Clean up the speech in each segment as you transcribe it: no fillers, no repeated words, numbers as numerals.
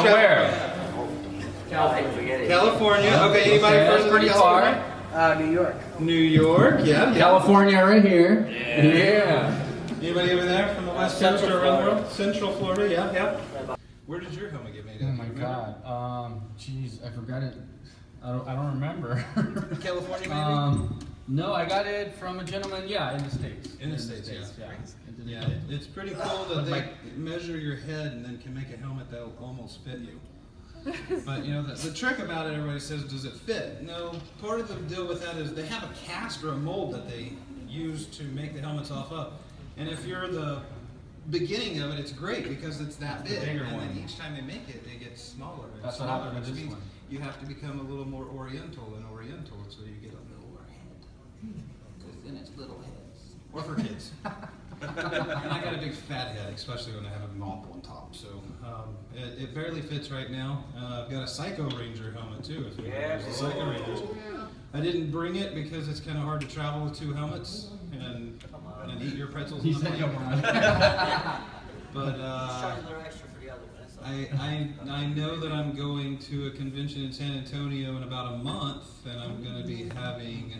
From where? California. Okay, anybody further pretty than far. California? New York. New York, yeah. California right here. Yeah. Anybody over there from the West Coast or around the world? Central Florida, yeah. Where did your helmet get made? Oh my God. Jeez, I forgot it. I don't remember. California, maybe? No, I got it from a gentleman. Yeah, in the States. In the States, yeah. Yeah. It's pretty cool that they measure your head and then can make a helmet that'll almost fit you. But you know, the trick about it, everybody says, does it fit? No, part of the deal with that is they have a cast or a mold that they use to make the helmets off of. And if you're the beginning of it, it's great because it's that big. bigger And one. then each time they make it, it gets smaller. And That's what smaller, happened with which this means one. you have to become a little more oriental, so you get a littler head. Because then it's little heads. Or for kids. And I got a big fat head, especially when I have a mop on top. So it barely fits right now. I've got a Psycho Ranger helmet too. If you want the Psycho Rangers. I didn't bring it because it's kind of hard to travel with two helmets and eat your pretzels. He on the said, plane. "Come on." But I know that I'm going to a convention in San Antonio in about a month, and I'm going to be having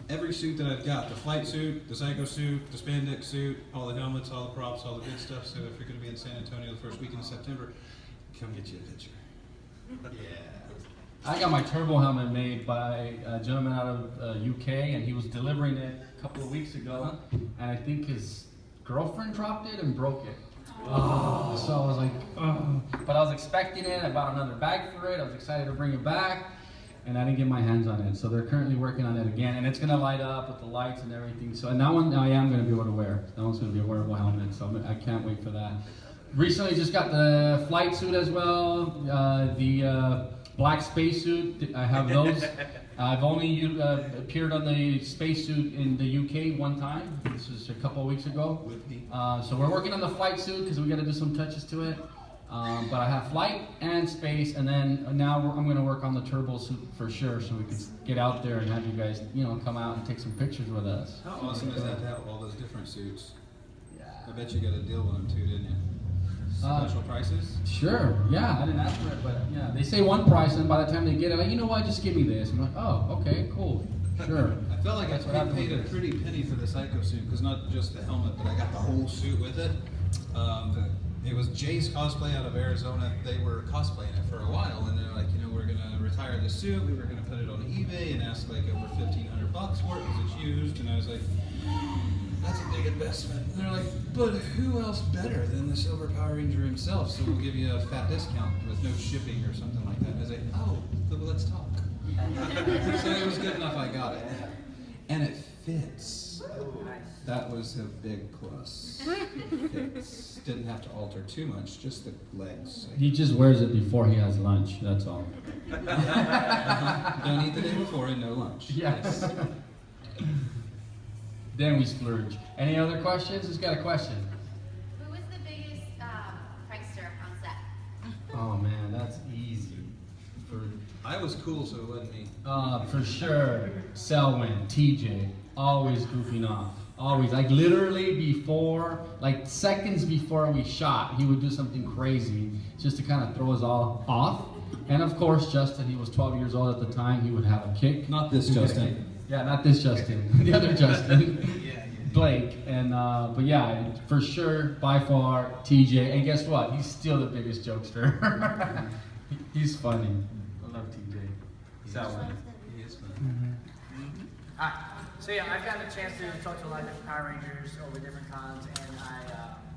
every suit that I've got, the flight suit, the psycho suit, the spandex suit, all the helmets, all the props, all the good stuff. So if you're going to be in San Antonio the first weekend of September, come get you a picture. Yeah. I got my turbo helmet made by a gentleman out of UK, and he was delivering it a couple of weeks ago, and I think his girlfriend dropped it and broke it. Oh, so I was like, oh. But I was expecting it. I bought another bag for it. I was excited to bring it back, and I didn't get my hands on it. So they're currently working on it again, and it's gonna light up with the lights and everything. So and that one I am gonna be able to wear. That one's gonna be a wearable helmet, so I can't wait for that. Recently, just got the flight suit as well. The black spacesuit. I have those. I've only appeared on the spacesuit in the UK one time. This was a couple of weeks ago. With me. So we're working on the flight suit because we got to do some touches to it. But I have flight and space, and then now I'm going to work on the turbo suit for sure, so we can get out there and have you guys, come out and take some pictures with us. How awesome is that to have all those different suits? Yeah. I bet you got a deal on them too, didn't you? Special prices? Sure, yeah, I didn't ask for it, but yeah, they say one price, and by the time they get it, like, you know what, just give me this. I'm like, oh, okay, cool, sure. I felt like That's what I happened paid a with pretty penny for the Psycho suit, because not just the helmet, but I got the whole suit with it. It was Jay's Cosplay out of Arizona. They were cosplaying it for a while, and they're like, we're going to retire the suit. We were going to put it on eBay and ask like over $1,500 for it because it's used. And I was like, that's a big investment. And they're like, but who else better than the Silver Power Ranger himself? So we'll give you a fat discount with no shipping or something like that. And I was like, oh, well, let's talk. So it was good enough I got it. And it fits. That was a big plus. It fits. Didn't have to alter too much, just the legs. He just wears it before he has lunch, that's all. Don't eat the day before and no lunch. Yes. Then we splurge. Any other questions? Who's got a question? Who was the biggest prankster on set? Oh man, that's easy. I was cool, so it wasn't me. For sure, Selwyn, TJ, always goofing off. Always, like literally before, like seconds before we shot, he would do something crazy just to kind of throw us all off. And of course, Justin, he was 12 years old at the time, he would have a kick. Not this Justin. Yeah, not this Justin, the other Justin, Blake. And but yeah, for sure, by far, TJ. And guess what? He's still the biggest jokester. He's funny. I love TJ. Selwyn. He is fun. Hi. So yeah, I've gotten a chance to talk to a lot of different Power Rangers over different cons, and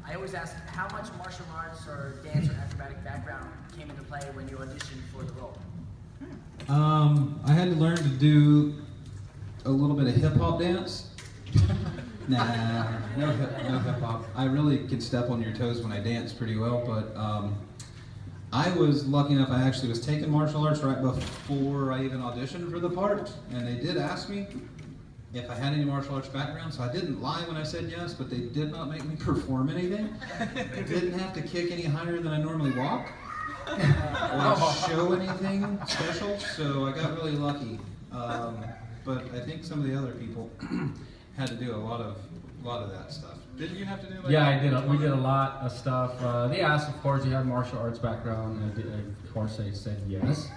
I always ask how much martial arts or dance or acrobatic background came into play when you auditioned for the role. I had to learn to do a little bit of hip hop dance. Nah, no hip hop. I really can step on your toes when I dance pretty well, but I was lucky enough. I actually was taking martial arts right before I even auditioned for the part, and they did ask me if I had any martial arts background, so I didn't lie when I said yes, but they did not make me perform anything. I didn't have to kick any higher than I normally walk, or show anything special, so I got really lucky. But I think some of the other people had to do a lot of that stuff. Didn't you have to do like? Yeah, I did. We did a lot of stuff. They asked, of course, you had martial arts background. And of course, I said yes.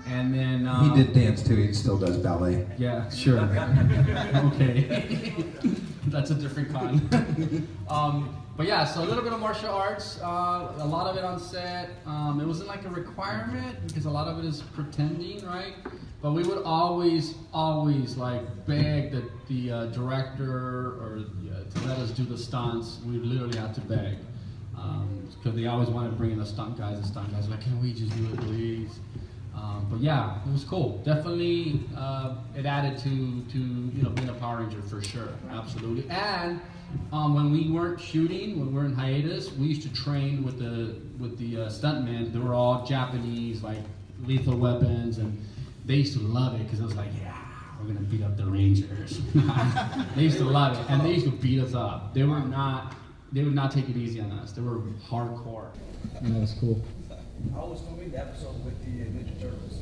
And then He did dance too. He still does ballet. Yeah, sure. Okay, that's a different con. But yeah, so a little bit of martial arts. A lot of it on set. It wasn't like a requirement because a lot of it is pretending, right? But we would always like beg the director or to let us do the stunts. We literally had to beg because they always wanted to bring in the stunt guys. The stunt guys were like, can we just do it, please? But yeah, it was cool. Definitely, it added to being a Power Ranger for sure, absolutely. And when we weren't shooting, when we were in hiatus, we used to train with the stuntmen. They were all Japanese, like Lethal Weapons, and they used to love it because it was like, yeah, we're gonna beat up the Rangers. They used to love it, and they used to beat us up. They would not take it easy on us. They were hardcore. And that was cool. How was filming the episode with the Ninja Turtles?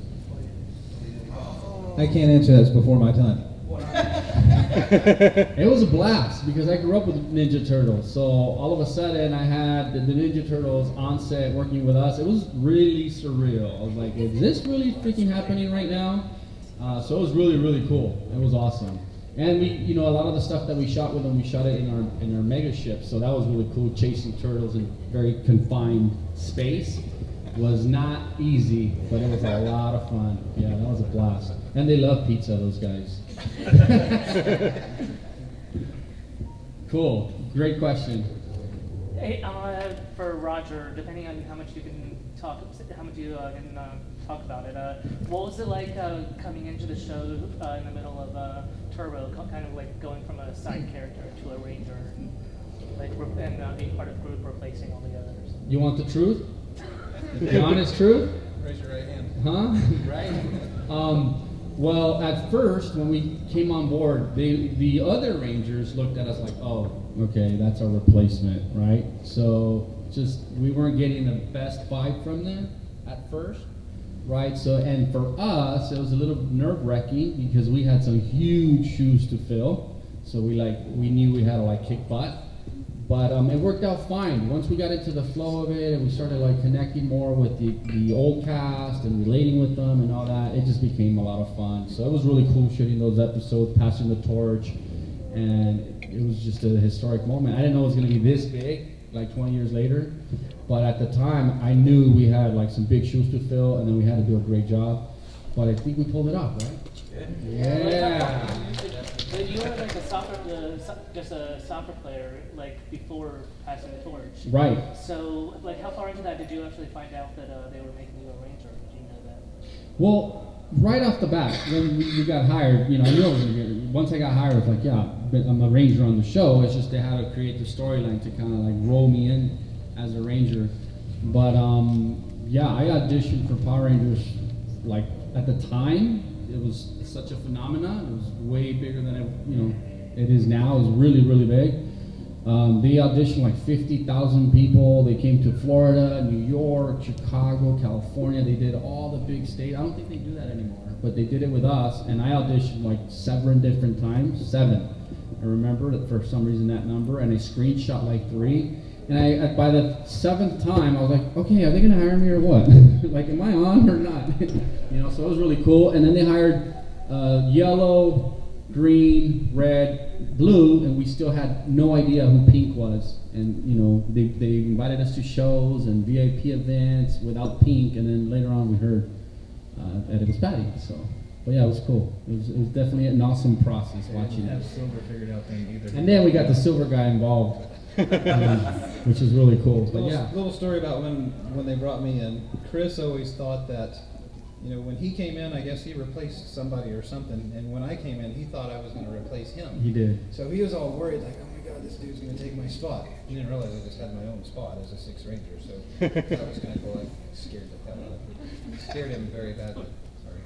I can't answer that. It's before my time. It was a blast because I grew up with Ninja Turtles. So all of a sudden I had the Ninja Turtles on set working with us. It was really surreal. I was like, is this really freaking happening right now? So it was really, really cool. It was awesome. And we, a lot of the stuff that we shot with them, we shot it in our mega ship. So that was really cool, chasing turtles in very confined space. Was not easy, but it was a lot of fun. Yeah, that was a blast. And they love pizza, those guys. Cool. Great question. Hey, for Roger, depending on how much you can talk about it, what was it like coming into the show in the middle of Turbo, kind of like going from a side character to a ranger, and being part of the group replacing all the others? You want the truth? The honest truth? Raise your right hand. Huh? Right. Well, at first, when we came on board, the other Rangers looked at us like, oh, okay, that's our replacement, right? So we weren't getting the best vibe from them at first, right? So, and for us, it was a little nerve-wracking because we had some huge shoes to fill. So we knew we had to kick butt. But it worked out fine. Once we got into the flow of it and we started connecting more with the old cast and relating with them and all that, it just became a lot of fun. So it was really cool shooting those episodes, passing the torch, and it was just a historic moment. I didn't know it was going to be this big, 20 years later, but at the time I knew we had some big shoes to fill and then we had to do a great job. But I think we pulled it off, right? Yeah. You were just a soccer player before passing the torch. Right. So how far into that did you actually find out that they were making you a ranger? Did you know that? Well, right off the bat, when we got hired, I knew I was gonna get. Once I got hired, I was like, yeah, I'm a ranger on the show. It's just they had to create the storyline to kind of roll me in as a ranger. But yeah, I auditioned for Power Rangers. At the time, it was such a phenomenon. It was way bigger than it is now. It was really, really big. They auditioned 50,000 people. They came to Florida, New York, Chicago, California. They did all the big states. I don't think they do that anymore, but they did it with us. And I auditioned 7 different times. 7. I remember for some reason that number, and I screenshot 3. And by the 7th time, I was like, okay, are they gonna hire me or what? Am I on or not? So it was really cool. And then they hired yellow, green, red, blue, and we still had no idea who Pink was. And they invited us to shows and VIP events without Pink, and then later on we heard that it was Patty. So, but yeah, it was cool. It was definitely an awesome process watching it. Silver figured out thing either. And then we got the silver guy involved. Which is really cool. But yeah. Little story about when they brought me in. Chris always thought that, when he came in, I guess he replaced somebody or something. And when I came in, he thought I was going to replace him. He did. So he was all worried, oh my God, this dude's going to take my spot. He didn't realize I just had my own spot as a 6th Ranger. So that was kind of cool. I scared the hell out of him. Scared him very badly. Sorry.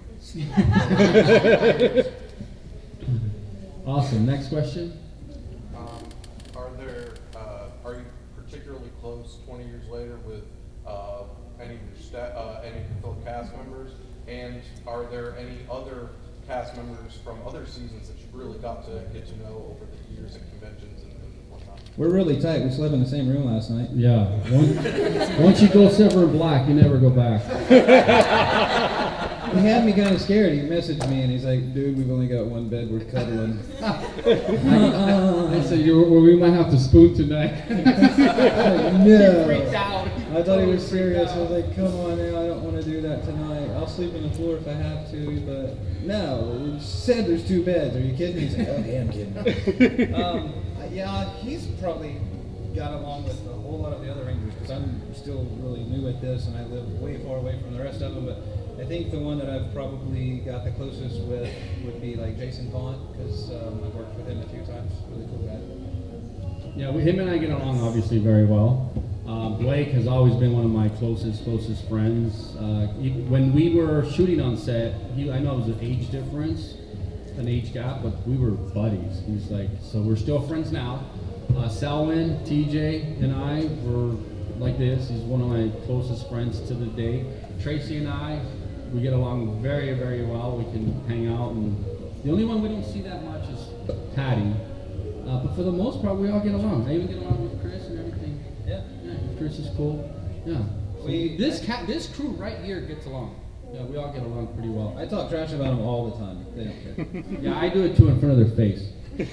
Awesome. Next question. Are you particularly close 20 years later with any of your fellow cast members? And are there any other cast members from other seasons that you really got to get to know over the years at conventions and whatnot? We're really tight. We slept in the same room last night. Yeah. Once you go silver and black, you never go back. He had me kind of scared. He messaged me and he's like, dude, we've only got one bed. We're cuddling. I said, well, we might have to spoon tonight. No. Freaked out. I thought he was serious. I was like, come on now, I don't want to do that tonight. I'll sleep on the floor if I have to, but no, you said there's 2 beds. Are you kidding me? He's like, okay, I'm kidding. Yeah, he's probably got along with a whole lot of the other Rangers because I'm still really new at this and I live way far away from the rest of them, but I think the one that I've probably got the closest with would be like Jason Vaughn because I've worked with him a few times. Really cool guy. Yeah, him and I get along obviously very well. Blake has always been one of my closest friends. When we were shooting on set, I know it was an age difference, an age gap, but we were buddies. He's like, so we're still friends now. Selwyn, TJ, and I were like this. He's one of my closest friends to the day. Tracy and I, we get along very, very well. We can hang out, and the only one we don't see that much is Patty. But for the most part, we all get along. I even get along with Chris and everything. Yeah. Yeah, Chris is cool. Yeah. So this crew right here gets along. Yeah, we all get along pretty well. I talk trash about them all the time. They don't care. Yeah, I do it too in front of their face. Yeah.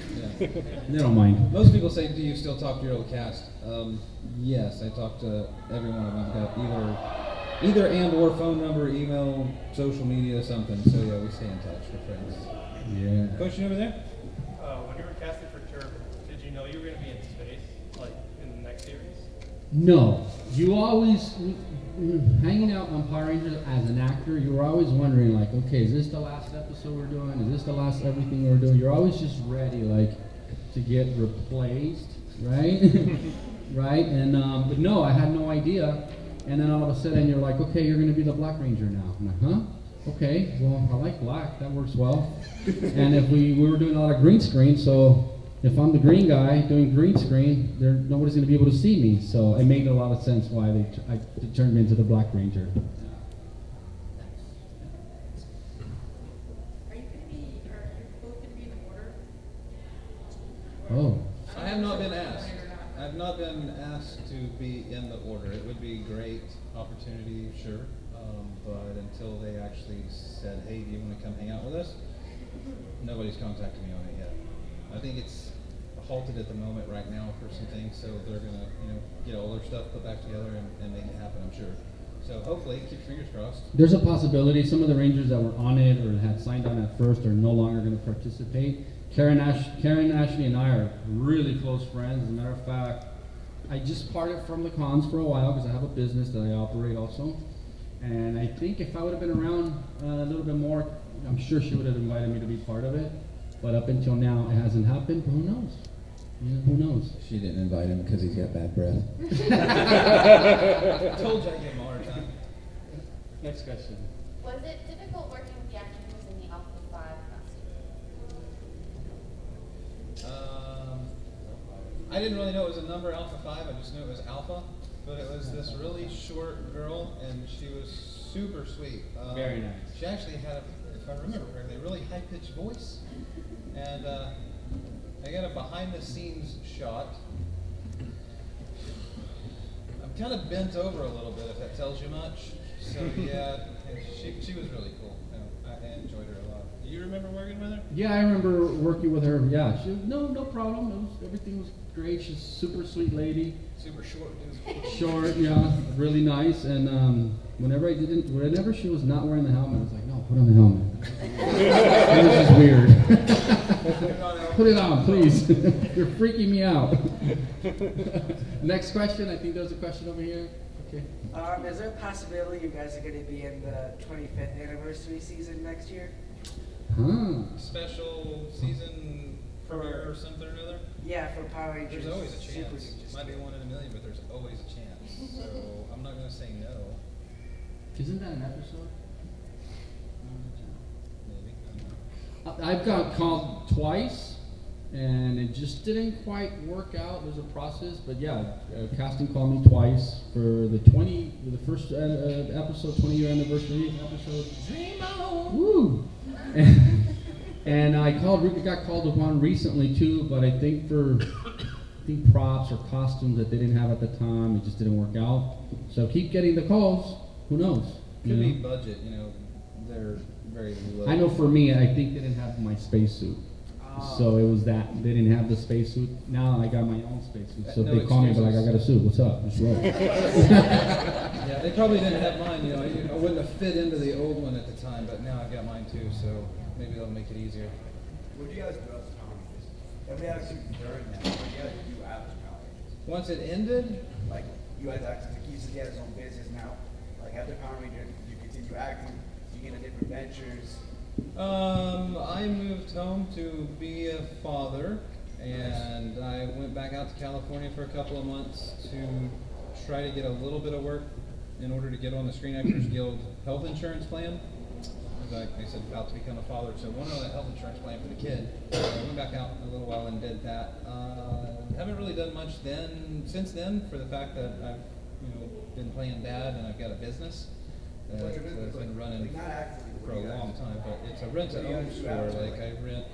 They don't mind. Most people say, do you still talk to your old cast? Yes, I talk to every one of them. I've got either and or phone number, email, social media, something. So yeah, we stay in touch. We're friends. Yeah. Question over there? When you were casted for Turbo, did you know you were going to be in space, like in the next series? No. You always, hanging out on Power Rangers as an actor, you were always wondering, like, okay, is this the last episode we're doing? Is this the last everything we're doing? You're always just ready, like, to get replaced, right? Right? And, but no, I had no idea. And then all of a sudden you're like, okay, you're going to be the Black Ranger now. I'm like, huh? Okay, well, I like black. That works well. And if we were doing a lot of green screen, so if I'm the green guy doing green screen, nobody's going to be able to see me. So it made a lot of sense why I turned me into the Black Ranger. Are you both going to be in the order? Oh. I have not been asked. I've not been asked to be in the order. It would be a great opportunity, sure. But until they actually said, hey, do you want to come hang out with us? Nobody's contacted me on it yet. I think it's halted at the moment right now for some things, so they're gonna, get all their stuff put back together and make it happen, I'm sure. So hopefully, keep your fingers crossed. There's a possibility some of the Rangers that were on it or had signed on at first are no longer going to participate. Karen, Ashley, and I are really close friends. As a matter of fact, I just parted from the cons for a while because I have a business that I operate also. And I think if I would have been around a little bit more, I'm sure she would have invited me to be part of it. But up until now, it hasn't happened. But who knows? Who knows? She didn't invite him because he's got bad breath. I told you I'd give him a hard time. Next question. Was it difficult working with the actor who was in the Alpha 5 costume? I didn't really know it was a number, Alpha 5. I just knew it was Alpha. But it was this really short girl, and she was super sweet. Very nice. She actually had, if I remember correctly, a really high-pitched voice. And I got a behind-the-scenes shot. I'm kind of bent over a little bit, if that tells you much. So yeah, she was really cool. I enjoyed her a lot. Do you remember working with her? Yeah, I remember working with her. Yeah, no problem. Everything was great. She's a super sweet lady. Super short, dude. Short, yeah, really nice. And whenever she was not wearing the helmet, I was like, no, put on the helmet. It was just weird. Put it on, please. You're freaking me out. Next question. I think there's a question over here. Okay. Is there a possibility you guys are going to be in the 25th anniversary season next year? Huh. Special season premiere or something or another? Yeah, for Power Rangers. There's always a Super chance. Ninja Might be Steel. 1 in a million, but there's always a chance. So I'm not going to say no. Isn't that an episode? Maybe. I don't know. I've got called twice, and it just didn't quite work out. There's a process, but yeah, casting called me twice for the first episode, 20-year anniversary episode. Dream on! Woo! And I got called upon recently too, but I think for I think props or costumes that they didn't have at the time. It just didn't work out. So keep getting the calls. Who knows? Could You be know? budget, they're very low. I know for me, I think they didn't have my spacesuit. So it was that they didn't have the spacesuit. Now I got my own spacesuit. So if No they call me, they're like, I got a suit. What's up? Let's roll. Yeah, they probably didn't have mine, I wouldn't have fit into the old one at the time, but now I've got mine too, so maybe that'll make it easier. What do you guys do after Power Rangers? Everybody actually during that. What do you guys do after Power Rangers? Once it ended, Like, you guys actually keep together his own business now. Like, after Power Rangers, you continue acting, you get into different ventures. I moved home to be a father, and I went back out to California for a couple of months to try to get a little bit of work in order to get on the Screen Actors Guild health insurance plan. Like I said, about to become a father, so I wanted a health insurance plan for the kid. So I went back out a little while and did that. Haven't really done much since then, for the fact that I've been playing dad and I've got a business. What's your business? I've been running Like, not actively, what for do a you guys long do? time, but it's a rent-to-own store. Like I rent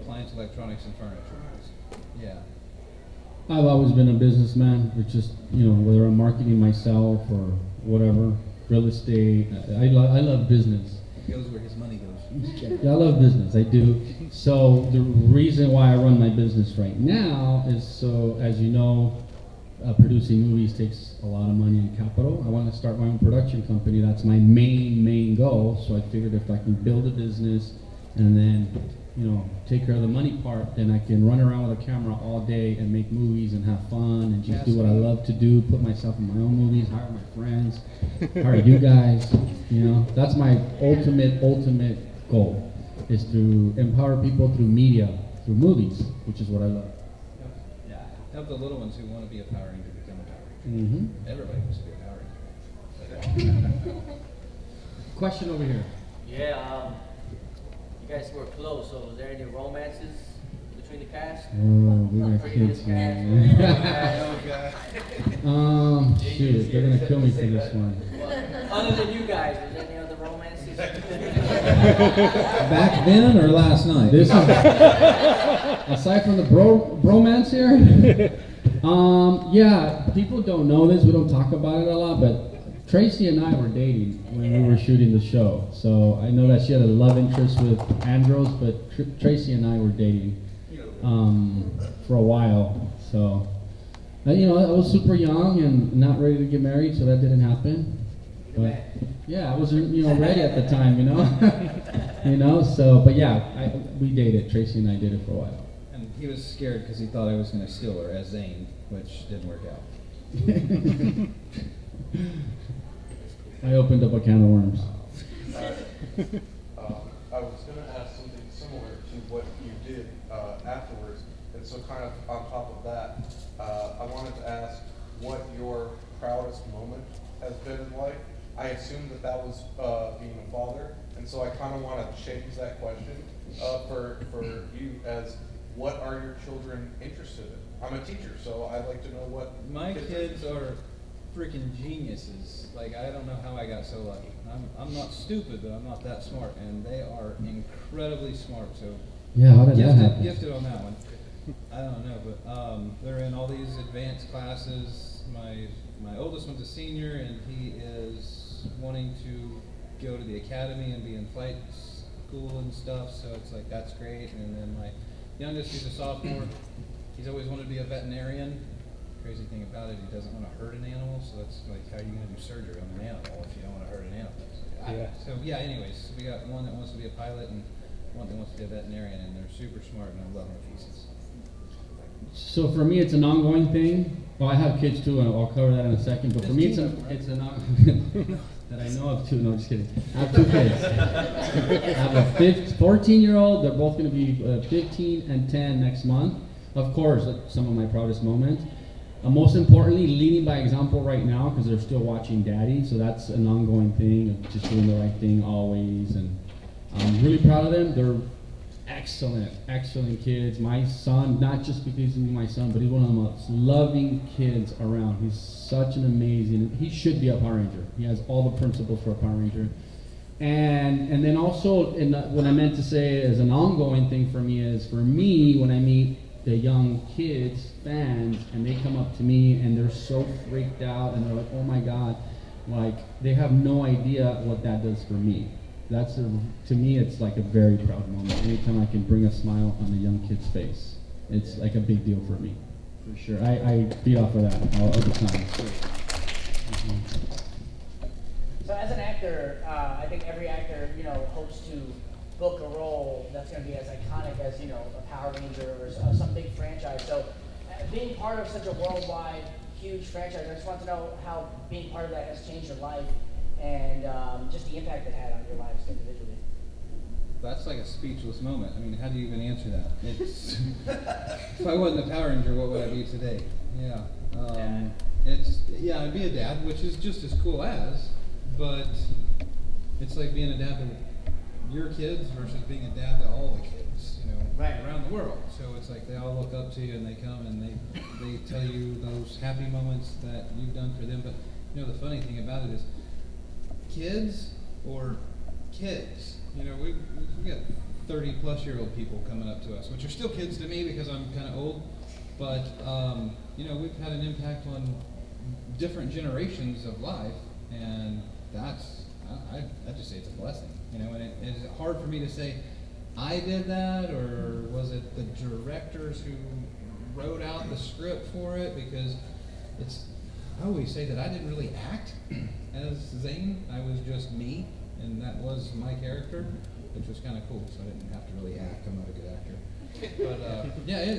appliance, electronics, and furniture. Yeah. I've always been a businessman. It's just, whether I'm marketing myself or whatever, real estate. I love business. Goes where his money goes. Yeah, I love business. I do. So the reason why I run my business right now is so, as you know, producing movies takes a lot of money and capital. I want to start my own production company. That's my main goal. So I figured if I can build a business and then, take care of the money part, then I can run around with a camera all day and make movies and have fun and just do what I love to do, put myself in my own movies, hire my friends, hire you guys. That's my ultimate goal, is to empower people through media, through movies, which is what I love. Yeah. Help the little ones who want to be a Power Ranger become a Power Ranger. Mm-hmm. Everybody wants to be a Power Ranger. Question over here. Yeah, you guys were close, so was there any romances between the cast? Oh, we got Previous kids, cast? man. Shoot, they're gonna kill me for this one. Well, other than you guys, was there any other romances? Back then or last night? This is aside from the bromance here. Yeah, people don't know this. We don't talk about it a lot, but Tracy and I were dating when we were shooting the show. So I know that she had a love interest with Andros, but Tracy and I were dating for a while. So I was super young and not ready to get married, so that didn't happen. But yeah, I wasn't ready at the time, So, but yeah, we dated. Tracy and I did it for a while. And he was scared because he thought I was going to steal her as Zane, which didn't work out. I opened up a can of worms. I was going to ask something similar to what you did afterwards, and so kind of on top of that, I wanted to ask what your proudest moment has been in life. I assume that was being a father, and so I kind of want to change that question for you as what are your children interested in? I'm a teacher, so I'd like to know what My kids are freaking geniuses. Like, I don't know how I got so lucky. I'm not stupid, but I'm not that smart, and they are incredibly smart. So Yeah, how did that happen? gifted on that one. I don't know, but they're in all these advanced classes. My oldest one's a senior, and he is wanting to go to the academy and be in flight school and stuff. So it's like that's great. And then my youngest, he's a sophomore. He's always wanted to be a veterinarian. Crazy thing about it, he doesn't want to hurt an animal, so that's like, how are you going to do surgery on an animal if you don't want to hurt an animal? So yeah, anyways, we got one that wants to be a pilot and one that wants to be a veterinarian, and they're super smart, and I love them to pieces. So for me, it's an ongoing thing. Well, I have kids too, and I'll cover that in a second. But for me, it's an ongoing that I know of two. No, just kidding. I have two kids. I have a 14-year-old. They're both going to be 15 and 10 next month. Of course, some of my proudest moments. Most importantly, leading by example right now because they're still watching Daddy. So that's an ongoing thing of just doing the right thing always. And I'm really proud of them. They're excellent kids. My son, not just because he's my son, but he's one of the most loving kids around. He's such an amazing, he should be a Power Ranger. He has all the principles for a Power Ranger. And then also, what I meant to say as an ongoing thing for me is, for me, when I meet the young kids, fans, and they come up to me and they're so freaked out and they're like, oh my God, like they have no idea what that does for me. To me, it's like a very proud moment. Anytime I can bring a smile on a young kid's face, it's like a big deal for me, for sure. I feed off of that all the time. So as an actor, I think every actor, hopes to book a role that's going to be as iconic as, a Power Ranger or some big franchise. So being part of such a worldwide, huge franchise, I just want to know how being part of that has changed your life and just the impact it had on your lives individually. That's like a speechless moment. I mean, how do you even answer that? It's if I wasn't a Power Ranger, what would I be today? Yeah. I'd be a dad, which is just as cool as, but it's like being a dad to your kids versus being a dad to all the kids, around the world. So it's like they all look up to you and they come and they tell you those happy moments that you've done for them. But the funny thing about it is, kids or kids, we've got 30-plus-year-old people coming up to us, which are still kids to me because I'm kind of old. But we've had an impact on different generations of life, and I just say it's a blessing. And is it hard for me to say I did that, or was it the directors who wrote out the script for it? Because I always say that I didn't really act as Zane. I was just me, and that was my character, which was kind of cool. So I didn't have to really act. I'm not a good actor. But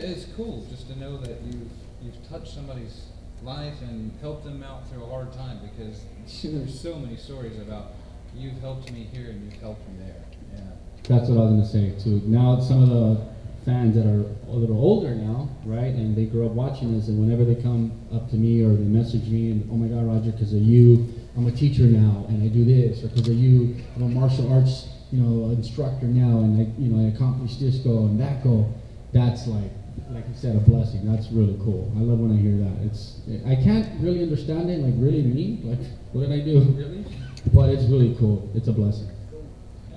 it's cool just to know that you've touched somebody's life and helped them out through a hard time, because there's so many stories about you've helped me here and you've helped me there. Yeah. That's what I was going to say too. Now some of the fans that are a little older now, right, and they grew up watching this, and whenever they come up to me or they message me and, oh my God, Roger, because of you, I'm a teacher now and I do this, or because of you, I'm a martial arts, instructor now, and I accomplished this goal and that goal. That's like you said, a blessing. That's really cool. I love when I hear that. I can't really understand it, like really me, like what did I do? Really? But it's really cool. It's a blessing. Cool.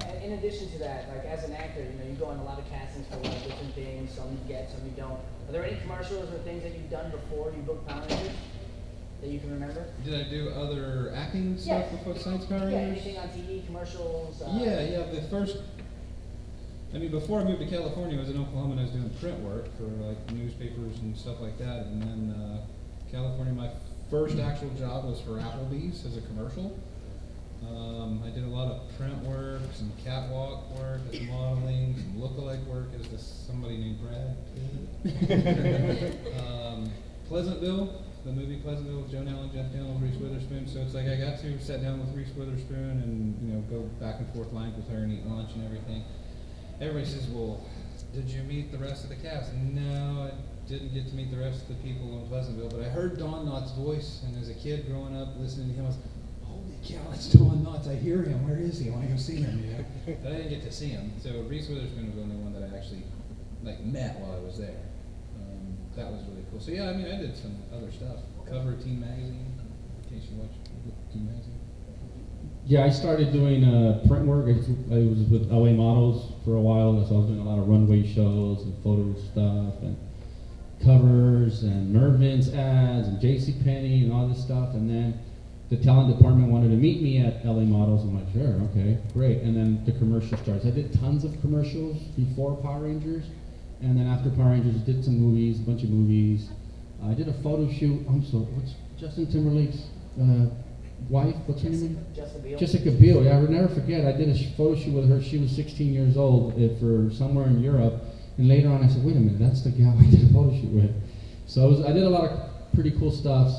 And in addition to that, like as an actor, you go on a lot of castings for a lot of different things. Some you get, some you don't. Are there any commercials or things that you've done before you booked Power Rangers that you can remember? Did I do other acting stuff before Science Power Rangers? Yeah, anything on TV, commercials? Before I moved to California, I was in Oklahoma and I was doing print work for like newspapers and stuff like that. And then California, my first actual job was for Applebee's as a commercial. I did a lot of print work, some catwalk work, as modeling, some lookalike work as somebody named Brad. Pleasantville, the movie Pleasantville with Joan Allen, Jeff Daniels, Reese Witherspoon. So it's like I got to sit down with Reese Witherspoon and go back and forth lines with her and eat lunch and everything. Everybody says, well, did you meet the rest of the cast? No, I didn't get to meet the rest of the people in Pleasantville, but I heard Don Knotts' voice, and as a kid growing up listening to him, I was like, holy cow, that's Don Knotts. I hear him. Where is he? I want to go see him. But I didn't get to see him. So Reese Witherspoon was the only one that I actually met while I was there. That was really cool. So I did some other stuff. Cover of Teen Magazine, in case you watch Teen Magazine. Yeah, I started doing print work. I was with LA Models for a while, so I was doing a lot of runway shows and photo stuff and covers and Mervyn's ads and JCPenney and all this stuff. And then the talent department wanted to meet me at LA Models. I'm like, sure, okay, great. And then the commercial starts. I did tons of commercials before Power Rangers, and then after Power Rangers, did some movies, a bunch of movies. I did a photo shoot. What's Justin Timberlake's wife? What's her name? Jessica Biel. Yeah, I would never forget. I did a photo shoot with her. She was 16 years old for somewhere in Europe. And later on, I said, wait a minute, that's the gal I did a photo shoot with. So I did a lot of pretty cool stuff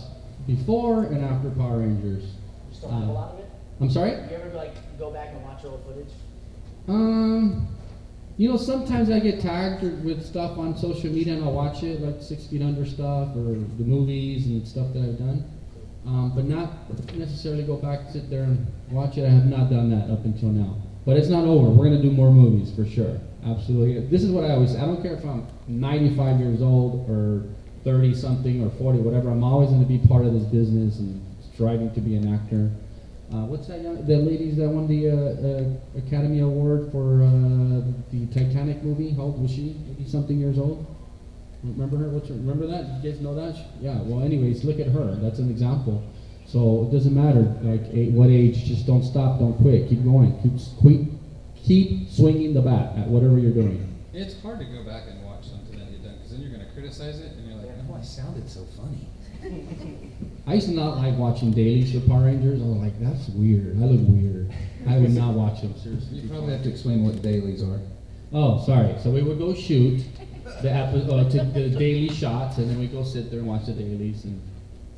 before and after Power Rangers. You still have a lot of it? I'm sorry? You ever go back and watch old footage? Sometimes I get tagged with stuff on social media and I'll watch it, like 6 Feet Under stuff or the movies and stuff that I've done. But not necessarily go back, sit there and watch it. I have not done that up until now. But it's not over. We're going to do more movies for sure. Absolutely. This is what I always say. I don't care if I'm 95 years old or 30 something or 40, whatever. I'm always going to be part of this business and striving to be an actor. What's that the ladies that won the Academy Award for the Titanic movie? How old was she? 80 something years old? Remember her? Remember that? You guys know that? Yeah. Well, anyways, look at her. That's an example. So it doesn't matter like what age. Just don't stop. Don't quit. Keep going. Keep swinging the bat at whatever you're doing. It's hard to go back and watch something that you've done because then you're going to criticize it and you're like, oh, I sounded so funny. I used to not like watching dailies for Power Rangers. I was like, that's weird. I look weird. I would not watch them. Seriously. You probably have to explain what dailies are. Oh, sorry. So we would go shoot to the daily shots, and then we go sit there and watch the dailies, and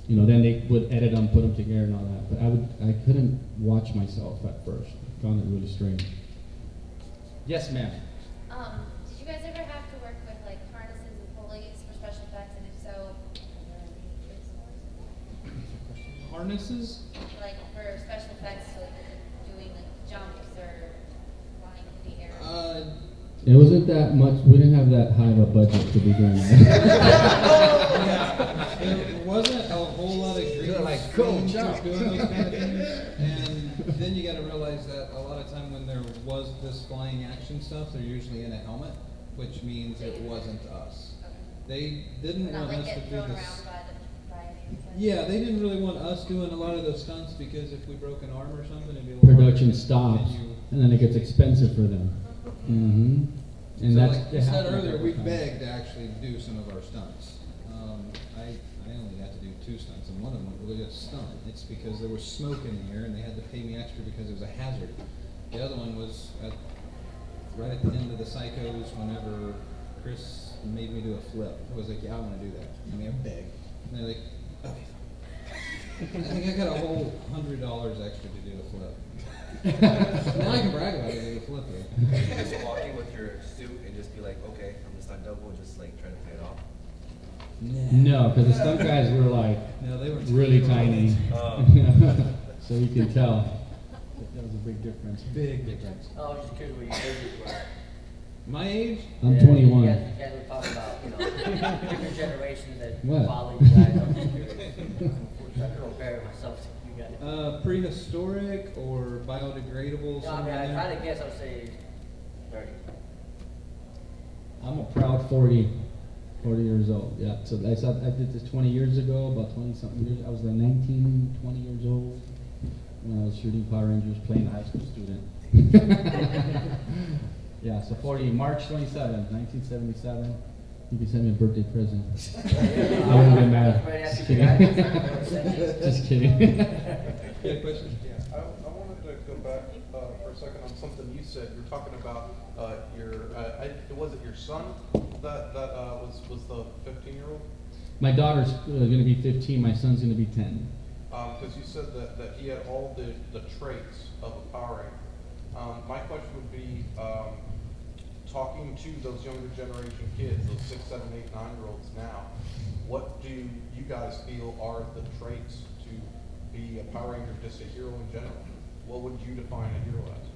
then they would edit them, put them together, and all that. But I couldn't watch myself at first. I found it really strange. Yes, ma'am. Did you guys ever have to work with like harnesses and pulleys for special effects, and if so, are there any tricks for it? Harnesses? Like for special effects, so like doing like jumps or flying in the air? It wasn't that much. We didn't have that high of a budget to be doing that. It wasn't a whole lot of green like, go screen jump. doing those kind of things. And then you got to realize that a lot of time when there was this flying action stuff, they're usually in a helmet, which means it wasn't us. They didn't Not want like us to get do thrown this. around by anything. Yeah, they didn't really want us doing a lot of those stunts because if we broke an arm or something, it'd be a little Production harder. stops, And and then it gets expensive for them. Mm-hmm. And so that's like you it said happened a earlier, couple we times. begged to actually do some of our stunts. I only got to do 2 stunts, and one of them was a stunt. It's because there was smoke in the air, and they had to pay me extra because it was a hazard. The other one was right at the end of the Psychos whenever Chris made me do a flip. I was like, yeah, I want to do that. I mean, I begged. And they're like, okay. I think I got a whole $100 extra to do a flip. Now I can brag about it, I did a flip here. Can you just walk in with your suit and just be like, okay, I'm the stunt double, and just like try to play it off? No, because the stunt guys were like No, they were really tiny. Oh. So you can tell. That was a big difference. Big difference. Oh, I was just curious what your ages were. My age? I'm Yeah, 21. You guys were talking about, different generations that What? follow you guys. I'm just curious. I can compare myself to you guys. Prehistoric or biodegradable? No, I mean, somewhere I in try there? to guess, I'll say 30. I'm a proud 40 years old. Yeah. So I did this 20 years ago, about 20 something years. I was like 19, 20 years old when I was shooting Power Rangers, playing a high school student. Yeah, so 40, March 27th, 1977. You can send me a birthday present. I wouldn't get mad. Just kidding. Just kidding. You had a question? Yeah, I wanted to go back for a second on something you said. You were talking about was it your son that was the 15-year-old? My daughter's going to be 15. My son's going to be 10. Because you said that he had all the traits of a Power Ranger. My question would be, talking to those younger generation kids, those 6, 7, 8, 9-year-olds now, what do you guys feel are the traits to be a Power Ranger, just a hero in general? What would you define a hero as?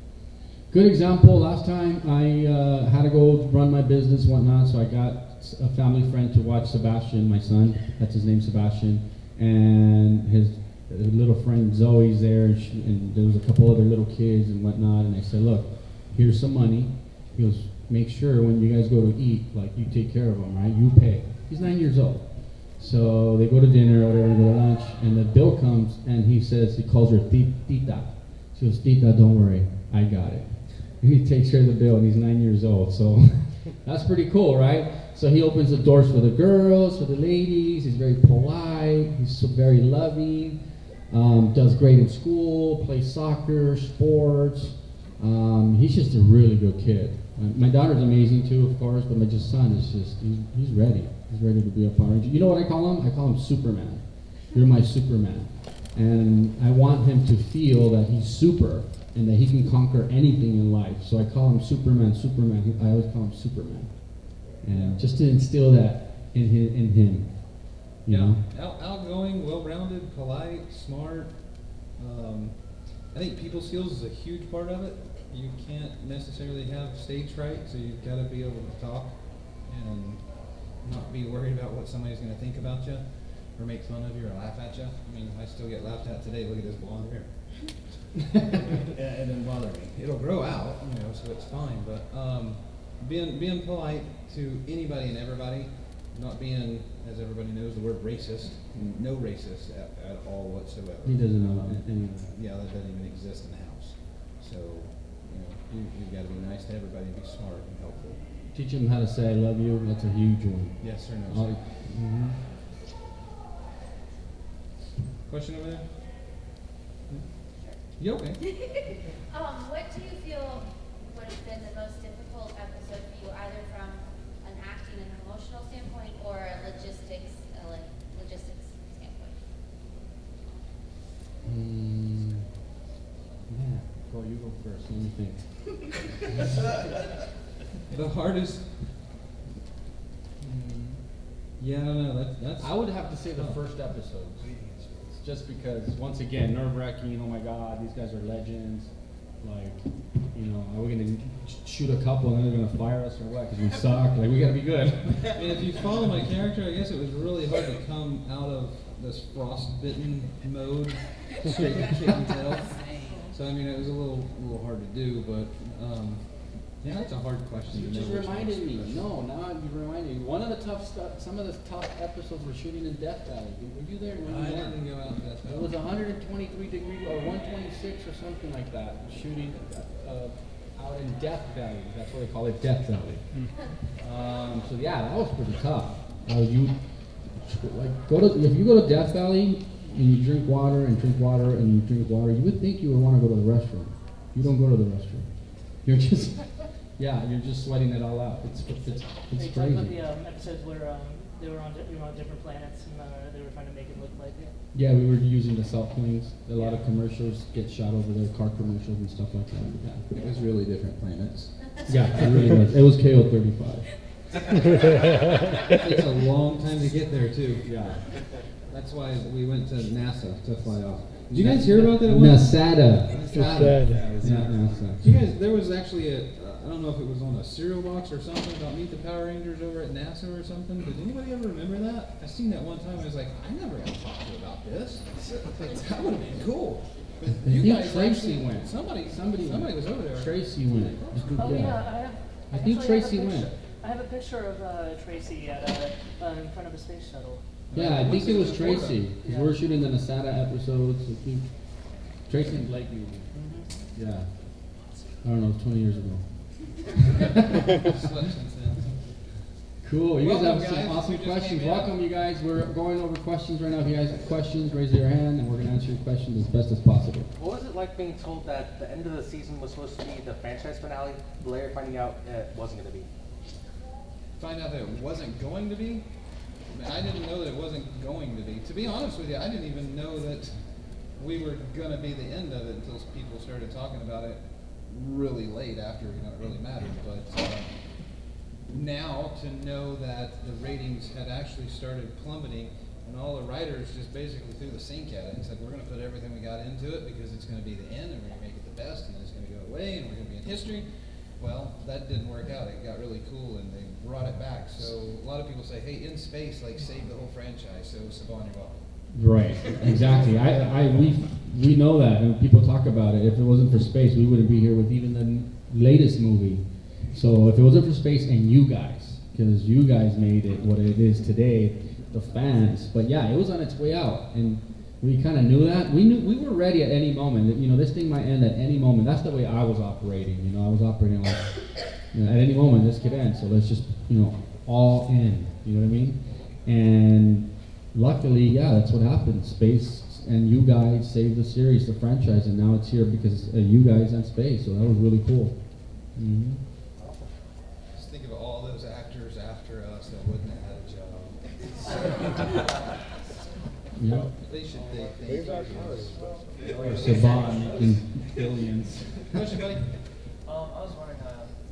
Good example, last time I had to go run my business, whatnot, so I got a family friend to watch Sebastian, my son, that's his name, Sebastian, and his little friend Zoe's there, and there was a couple other little kids and whatnot, and I said, look, here's some money. He goes, make sure when you guys go to eat, like, you take care of them, right? You pay. He's 9 years old. So they go to dinner or whatever, go to lunch, and the bill comes, and he calls her Tita. She goes, Tita, don't worry, I got it. And he takes care of the bill, and he's 9 years old, so that's pretty cool, right? So he opens the doors for the girls, for the ladies, he's very polite, he's so very loving, does great in school, plays soccer, sports. He's just a really good kid. My daughter's amazing too, of course, but my son is just, he's ready. He's ready to be a Power Ranger. You know what I call him? I call him Superman. You're my Superman. And I want him to feel that he's super and that he can conquer anything in life. So I call him Superman. I always call him Superman. And just to instill that in him. You know? Outgoing, well-rounded, polite, smart. I think people skills is a huge part of it. You can't necessarily have stage fright, so you've got to be able to talk and not be worried about what somebody's going to think about you or make fun of you or laugh at you. I mean, I still get laughed at today. Look at this blonde hair. It doesn't bother me. It'll grow out, so it's fine. But being polite to anybody and everybody, not being, as everybody knows, the word racist, no racist at all whatsoever. He doesn't know any of that. Yeah, that doesn't even exist in the house. So, you've got to be nice to everybody and be smart and helpful. Teach him how to say I love you. That's a huge one. Yes or no? Mhm. Question over there? You okay? What do you feel would have been the most difficult episode for you, either from an acting and emotional standpoint or a logistics standpoint? Yeah. Go, you go first. Let me think. The hardest. Yeah, I don't know. That's. I would have to say the first episode. Just because, once again, nerve-wracking. Oh my God, these guys are legends. Like, are we gonna shoot a couple and then they're gonna fire us or what? Because we suck. Like, we gotta be good. And if you follow my character, I guess it was really hard to come out of this frostbitten mode straight to kick and tail. So it was a little hard to do, but yeah, that's a hard question. You to just know which reminded one's me. special. No, now you reminded me. One of the tough stuff. Some of the tough episodes were shooting in Death Valley. Were you there? I didn't go out to Death It Valley. was 123 degrees or 126 or something like that. Shooting out in Death Valley. That's what they call it, Death Valley. So yeah, that was pretty tough. You if you go to Death Valley and you drink water and drink water and you drink water, you would think you would want to go to the restroom. You don't go to the restroom. You're just you're just sweating it all out. It's Are you crazy. talking about the episodes where they were on different planets and they were trying to make it look like it? Yeah, we were using the salt planes. A lot of commercials get shot over there, car commercials and stuff like that. Yeah. It was really different planets. Yeah, it really was. It was KO 35. It takes a long time to get there too. Yeah. That's why we went to NASA to fly off. Did you guys hear about that? Nasada. NASA. Yeah, it was not NASA. You guys, there was actually I don't know if it was on a cereal box or something about Meet the Power Rangers over at NASA or something. Did anybody ever remember that? I seen that one time. I was like, I never got talked to about this. That would have been cool. But I you think guys Tracy actually, went. Somebody went. was over there. Tracy went. Oh yeah, I think actually Tracy have a went. picture- I have a picture of Tracy at in front of a space shuttle. Yeah, I think it was Tracy. Because Yeah. we were shooting the Nasada episodes. I think Tracy and Blake knew me. Yeah. I don't know, it was 20 years ago. Slept since then. Cool. You Welcome, guys have guys. some awesome You just questions. came in. Welcome, you guys. We're going over questions right now. If you guys have questions, raise your hand, and we're going to answer your questions as best as possible. What was it like being told that the end of the season was supposed to be the franchise finale, later finding out it wasn't going to be? Find out that it wasn't going to be? I didn't know that it wasn't going to be. To be honest with you, I didn't even know that we were going to be the end of it until people started talking about it really late after, it really mattered. But now to know that the ratings had actually started plummeting and all the writers just basically threw the sink at it and said, we're going to put everything we got into it because it's going to be the end and we're going to make it the best and it's going to go away and we're going to be in history. Well, that didn't work out. It got really cool and they brought it back. So a lot of people say, hey, in space, saved the whole franchise. So Saban, you're welcome. Right, exactly. We know that, and people talk about it. If it wasn't for space, we wouldn't be here with even the latest movie. So if it wasn't for space and you guys, because you guys made it what it is today, the fans. But yeah, it was on its way out, and we kind of knew that. We were ready at any moment. This thing might end at any moment. That's the way I was operating. I was operating like, at any moment this could end. So let's just, all in. You know what I mean? And luckily, yeah, that's what happened. Space and you guys saved the series, the franchise, and now it's here because of you guys and space. So that was really cool. Mm-hmm. Just think of all those actors after us that wouldn't have had a job. Yep. They should thank you. Or Saban making billions. Question, buddy? I was wondering,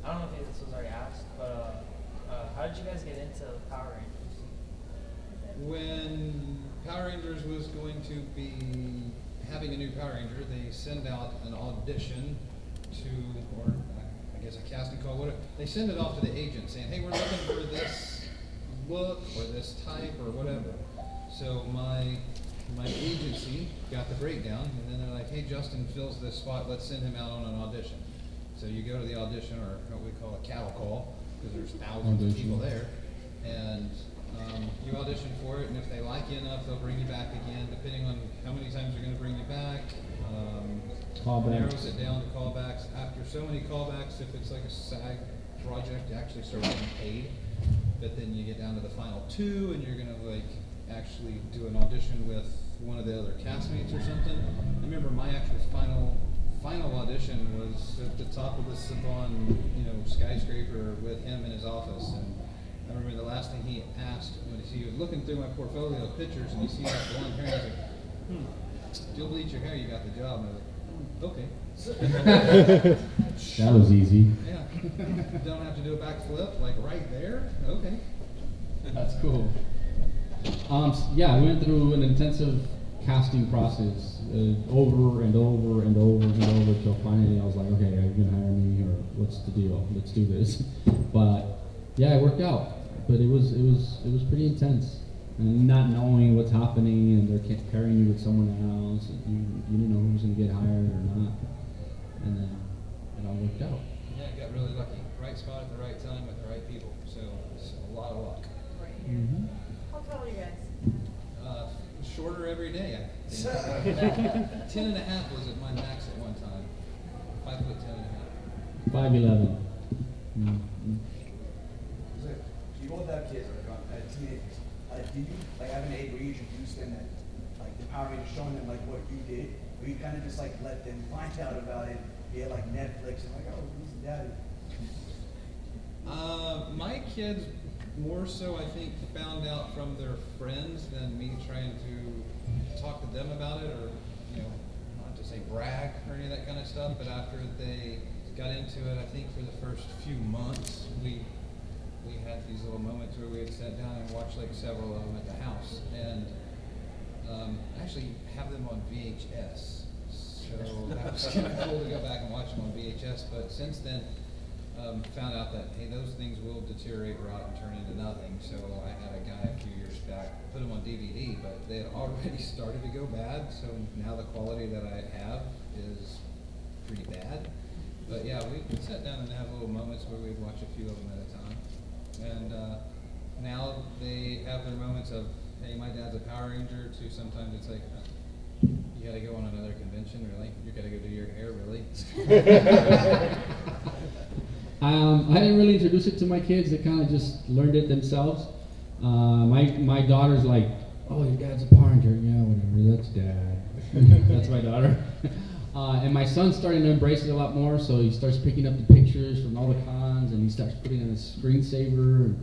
I don't know if this was already asked, but how did you guys get into Power Rangers? When Power Rangers was going to be having a new Power Ranger, they send out an audition to, or I guess a casting call, whatever. They send it off to the agent saying, hey, we're looking for this look or this type or whatever. So my agency got the breakdown, and then they're like, hey, Justin fills this spot, let's send him out on an audition. So you go to the audition, or what we call a cattle call, because there's thousands of people there, and You audition for it, and if they like you enough, they'll bring you back again, depending on how many times they're going to bring you back. Callbacks. Narrows it down to callbacks. After so many callbacks, if it's like a SAG project, you actually start getting paid. But then you get down to the final 2, and you're gonna like actually do an audition with one of the other castmates or something. I remember my actual final audition was at the top of the Saban, skyscraper with him in his office. And I remember the last thing he asked when he was looking through my portfolio of pictures, and he sees that blonde hair, and he's like, "You'll bleach your hair, you got the job." And I was like, "Okay." That was easy. Yeah. Don't have to do a backflip, like right there? Okay. That's cool. Yeah, I went through an intensive casting process over and over and over and over till finally I was like, okay, are you gonna hire me or what's the deal? Let's do this. But yeah, it worked out. But it was pretty intense. And not knowing what's happening, and they're pairing you with someone else, and you didn't know who was gonna get hired or not. And then it all worked out. Yeah, I got really lucky. Right spot at the right time with the right people. So it's a lot of luck. Mm-hmm. How tall are you guys? Shorter every day. I think. 10 and a half was at my max at one time. 5 foot 10 and a half. 5'11". Mm-hmm. So you both have kids, teenagers. Do you have an age where you introduce them that, like the Power Rangers, showing them like what you did, or you kind of just like let them find out about it via like Netflix and like, oh, who's the daddy? My kids more so, I think, found out from their friends than me trying to talk to them about it, or not to say brag or any of that kind of stuff. But after they got into it, I think for the first few months, we had these little moments where we had sat down and watched like several of them at the house, and actually have them on VHS. So that was kind of cool to go back and watch them on VHS. But since then, found out that, hey, those things will deteriorate, rot, and turn into nothing. So I had a guy a few years back put them on DVD, but they had already started to go bad. So now the quality that I have is pretty bad. But yeah, we sat down and have little moments where we'd watch a few of them at a time. And now they have their moments of, hey, my dad's a Power Ranger, to sometimes it's like, you gotta go on another convention, really? You gotta go do your hair, really? I didn't really introduce it to my kids. They kind of just learned it themselves. My daughter's like, oh, your dad's a Power Ranger. Yeah, whatever, that's dad. That's my daughter. And my son's starting to embrace it a lot more, so he starts picking up the pictures from all the cons, and he starts putting in a screensaver,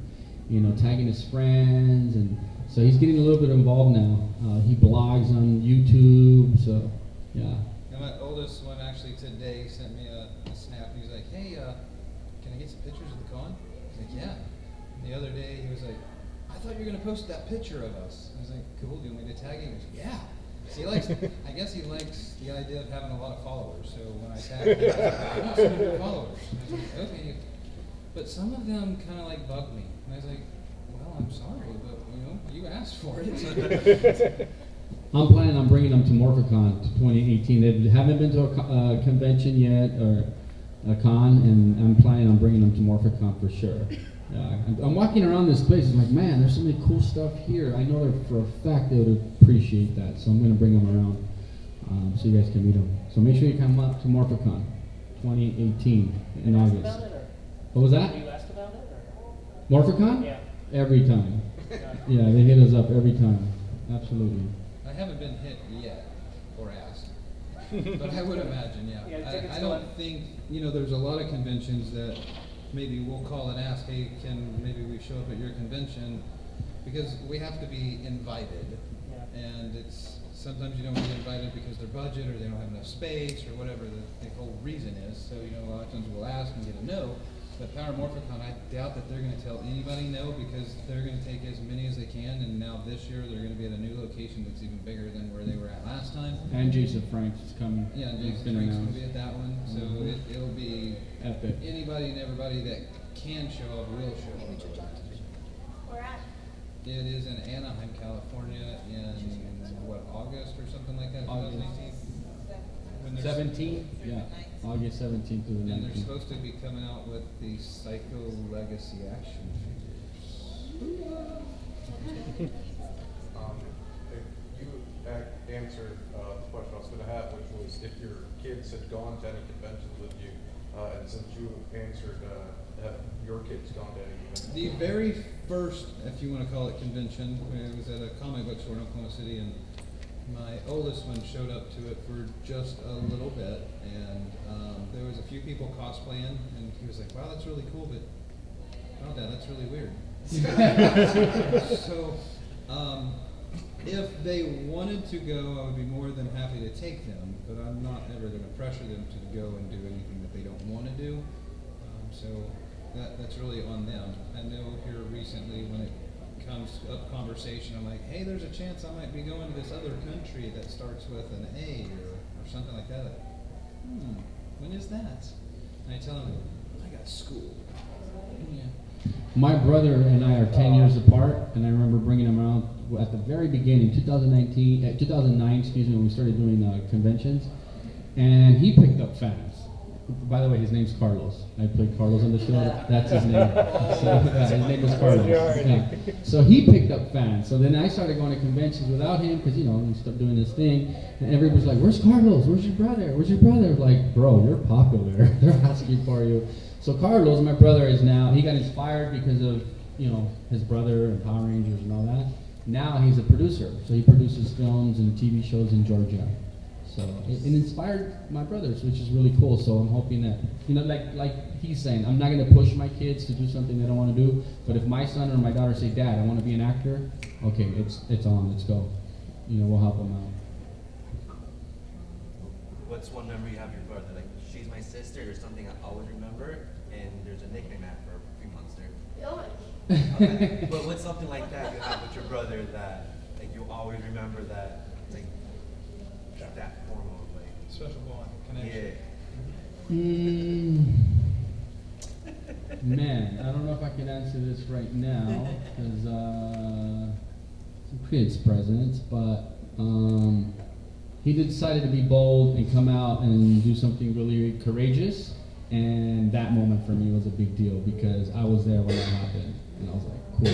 and, tagging his friends, and so he's getting a little bit involved now. He blogs on YouTube, so yeah. And my oldest one actually today sent me a snap, and he's like, hey, can I get some pictures of the con? I was like, yeah. And the other day, he was like, I thought you were going to post that picture of us. I was like, cool, do you want me to tag him? He was like, yeah. So I guess he likes the idea of having a lot of followers. So when I tag him, he's like, I want some of your followers. I was like, okay. But some of them kind of like bug me. And I was like, well, I'm sorry, but you asked for it. I'm planning on bringing them to Morphicon 2018. They haven't been to a convention yet, or a con, and I'm planning on bringing them to Morphicon for sure. I'm walking around this place, and I'm like, man, there's so many cool stuff here. I know for a fact they would appreciate that, so I'm going to bring them around so you guys can meet them. So make sure you come up to Morphicon 2018 in August. What was that? You asked about it? Morphicon? Yeah. Every time. Yeah, they hit us up every time. Absolutely. I haven't been hit yet or asked, but I would imagine, yeah. I don't think, there's a lot of conventions that maybe we'll call and ask, hey, can maybe we show up at your convention? Because we have to be invited. Yeah. And it's sometimes you don't get invited because their budget or they don't have enough space or whatever the whole reason is. So, a lot of times we'll ask and get a no. But Power Morphicon, I doubt that they're going to tell anybody no, because they're going to take as many as they can. And now this year they're going to be at a new location that's even bigger than where they were at last time. And Jason Franks is coming. Yeah, and Jason Franks is going to be at that one. So it'll be epic. Anybody and everybody that can show up will show up. Where at? It is in Anaheim, California in, August or something like that, 2018? 17th? Yeah, August 17th to the 19th. And they're supposed to be coming out with the Psycho Legacy action figures. You answered the question I was going to have, which was if your kids had gone to any conventions with you, and since you answered, have your kids gone to any conventions? The very first, if you want to call it convention, it was at a comic book store in Oklahoma City, and my oldest one showed up to it for just a little bit, and there was a few people cosplaying, and he was like, wow, that's really cool, but oh, Dad, that's really weird. So, if they wanted to go, I would be more than happy to take them, but I'm not ever going to pressure them to go and do anything that they don't want to do. So that's really on them. I know here recently when it comes up conversation, I'm like, hey, there's a chance I might be going to this other country that starts with an A or something like that. When is that? And I tell them, I got school. Yeah. My brother and I are 10 years apart, and I remember bringing him around at the very beginning, 2009, excuse me, when we started doing conventions, and he picked up fans. By the way, his name's Carlos. I played Carlos on the show. That's his name. So, his name was Carlos. Yeah. So he picked up fans. So then I started going to conventions without him because, you know, he started doing this thing. And everybody's like, where's Carlos? Where's your brother? Where's your brother? Like, bro, you're popular. They're asking for you. So Carlos, my brother, is now, he got inspired because of, you know, his brother and Power Rangers and all that. Now he's a producer. So he produces films and TV shows in Georgia. So it inspired my brothers, which is really cool. So I'm hoping that, you know, like he's saying, I'm not going to push my kids to do something they don't want to do. But if my son or my daughter say, Dad, I want to be an actor, okay, it's on, let's go. You know, we'll help them out. What's one memory you have of your brother? Like, she's my sister or something I always remember, and there's a nickname at for a few months there. Okay. But what's something like that you have with your brother that like you always remember that like that form of like Special bond, connection. Yeah. Man, I don't know if I can answer this right now because some kids present, but he decided to be bold and come out and do something really courageous, and that moment for me was a big deal because I was there when that happened, and I was like, cool,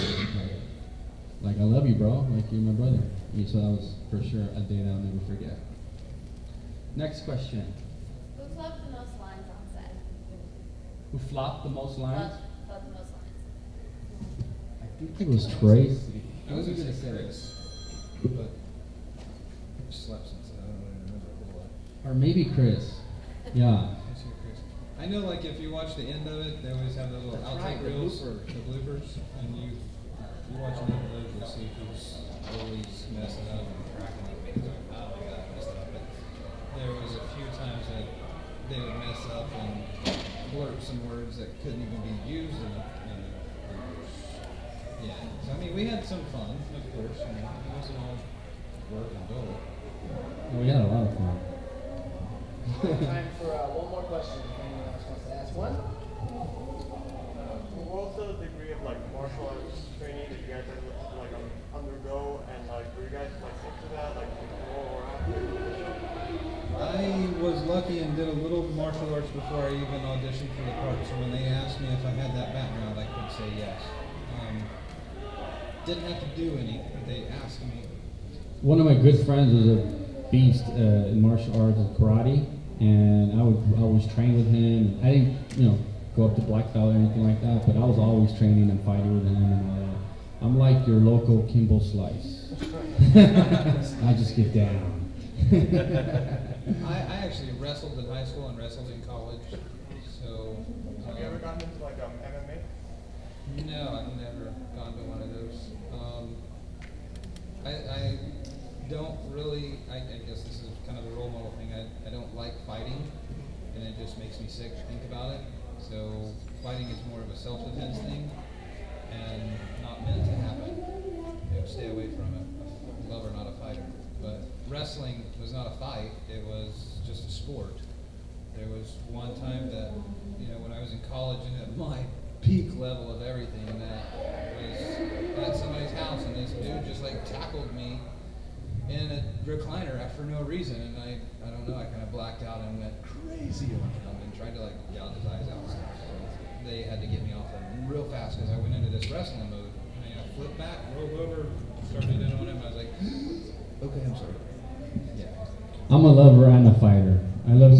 like I love you, bro, like you're my brother. And so that was for sure a day that I'll never forget. Next question. Who flopped the most lines on set? Who flopped the most lines? Flopped the most lines. I think it was Tracy. I was going to say Chris, but I slept since then. I don't really remember a whole lot. Or maybe Chris. Yeah. I know, like, if you watch the end of it, they always have those little outtake reels, the bloopers, and you watch enough of those, you'll see who's always messing up and cracking up. It's like, oh my god, I messed up. But there was a few times that they would mess up and blurt some words that couldn't even be used in the bloopers. Yeah. So, I mean, we had some fun, of course. You know, it wasn't all work and dole. We had a lot of fun. Time for one more question. If anyone else wants to ask one. What's the degree of like martial arts training that you guys had to like undergo, and like were you guys like sick to that like before or after? I was lucky and did a little martial arts before I even auditioned for the part. So when they asked me if I had that background, I could say yes. Didn't have to do any, but they asked me. One of my good friends was a beast in martial arts and karate, and I would always train with him. I didn't, you know, go up to black belt or anything like that, but I was always training and fighting with him and all that. I'm like your local Kimbo Slice. I just get down. I actually wrestled in high school and wrestled in college. So. Have you ever gotten into like MMA? No, I've never gone to one of those. I don't really, I guess this is kind of a role model thing, I don't like fighting, and it just makes me sick to think about it. So fighting is more of a self-defense thing, and not meant to happen. You know, stay away from it. A lover, not a fighter. But wrestling was not a fight, it was just a sport. There was one time that, you know, when I was in college and at my peak level of everything, that was at somebody's house, and this dude just like tackled me in a recliner for no reason, and I don't know, I kind of blacked out and went crazy on him and tried to like gouge his eyes out. So they had to get me off them real fast because I went into this wrestling mode, and I flip back, rolled over, started in on him. I was like, okay, I'm sorry. Yeah. I'm a lover and a fighter. I love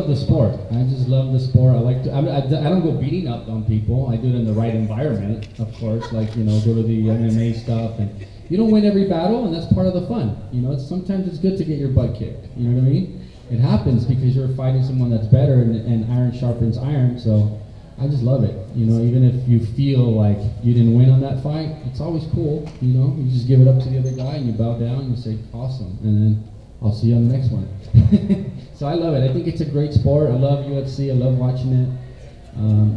the sport. I just love the sport. I like to. I don't go beating up on people. I do it in the right environment, of course. Like, you know, go to the MMA stuff, and you don't win every battle, and that's part of the fun. You know, sometimes it's good to get your butt kicked. You know what I mean? It happens because you're fighting someone that's better, and iron sharpens iron. So I just love it. You know, even if you feel like you didn't win on that fight, it's always cool. You know, you just give it up to the other guy, and you bow down, and you say, awesome, and then I'll see you on the next one. So I love it. I think it's a great sport. I love UFC. I love watching it.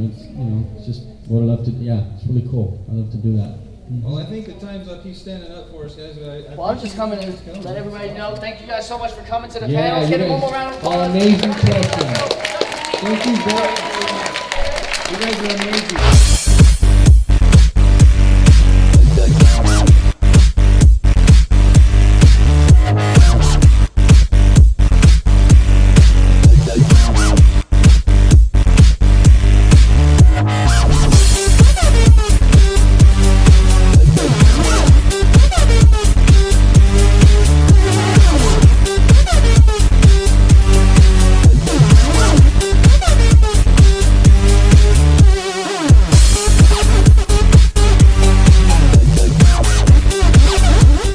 It's, you know, it's just what I love to. Yeah, it's really cool. I love to do that. Well, I think the time's up. He's standing up for us, guys. Well, I'm just coming to let everybody know. Thank you guys so much for coming to the Yeah, panel. Let's you get one guys more round of are applause. amazing questions. Thank you very much. You guys are amazing.